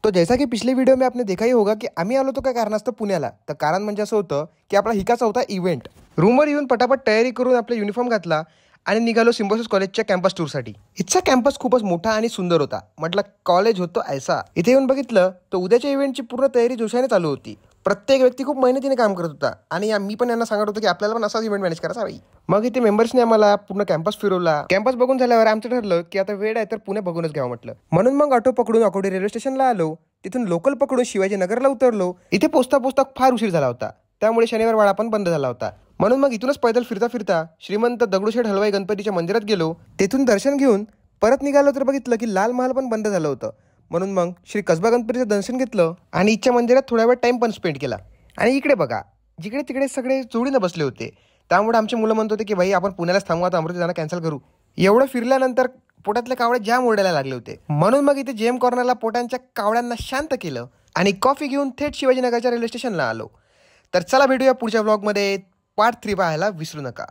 तो जैसा की पिछले वीडियो में आपने देखा ही होगा की आम्ही आलो तो काय कारणास्तव पुण्याला। तर कारण म्हणजे असं होतं की आपला हिकाचा होता इव्हेंट। रूमवर येऊन पटापट तयारी करून आपला युनिफॉर्म घातला आणि निघालो सिम्बॉसिस कॉलेजच्या कॅम्पस टूरसाठी। इथचा कॅम्पस खूपच मोठा आणि सुंदर होता। म्हटलं कॉलेज होतं ऐसा। इथे येऊन बघितलं तर उद्याच्या इव्हेंटची पूर्ण तयारी जोशाने चालू होती। प्रत्येक व्यक्ती खूप मेहनतीने काम करत होता आणि मी पण यांना सांगत होतो की आपल्याला पण असाच इव्हेंट मॅनेज करायचा भाई। मग इथे मेंबर्सने आम्हाला पूर्ण कॅम्पस फिरवला। कॅम्पस बघून झाल्यावर आमचं ठरलं की आता वेळ आहे तर पुणे बघूनच घ्यावं म्हटलं। म्हणून मग ऑटो पकडून अकोडी रेल्वे स्टेशनला आलो। तिथून लोकल पकडून शिवाजी नगरला उतरलो। इथे पोचता पोचता फार उशीर झाला होता, त्यामुळे शनिवार वाडा पण बंद झाला होता। म्हणून मग इथूनच पैदल फिरता फिरता श्रीमंत दगडूशेठ हलवाई गणपतीच्या मंदिरात गेलो। तेथून दर्शन घेऊन परत निघालो तर बघितलं की लाल महाल पण बंद झालं होतं। म्हणून मग श्री कसबा गणपतीचं दर्शन घेतलं आणि इच्छा मंदिरात थोड्या वेळ टाइम पण स्पेंड केला। आणि इकडे बघा, जिकडे तिकडे सगळे जोडीनं बसले होते, त्यामुळे आमची मुलं म्हणत होते की भाई आपण पुण्यालाच थांबू, आता अमृत जाणं कॅन्सल करू। एवढं फिरल्यानंतर पोटातले कावळे जाम ओरडायला लागले होते। म्हणून मग इथे जेम कॉर्नरला पोटांच्या कावळ्यांना शांत केलं आणि कॉफी घेऊन थेट शिवाजीनगरच्या रेल्वे स्टेशनला आलो। तर चला भेटूया पुढच्या व्लॉगमध्ये। पार्ट 3 पाहायला विसरू नका।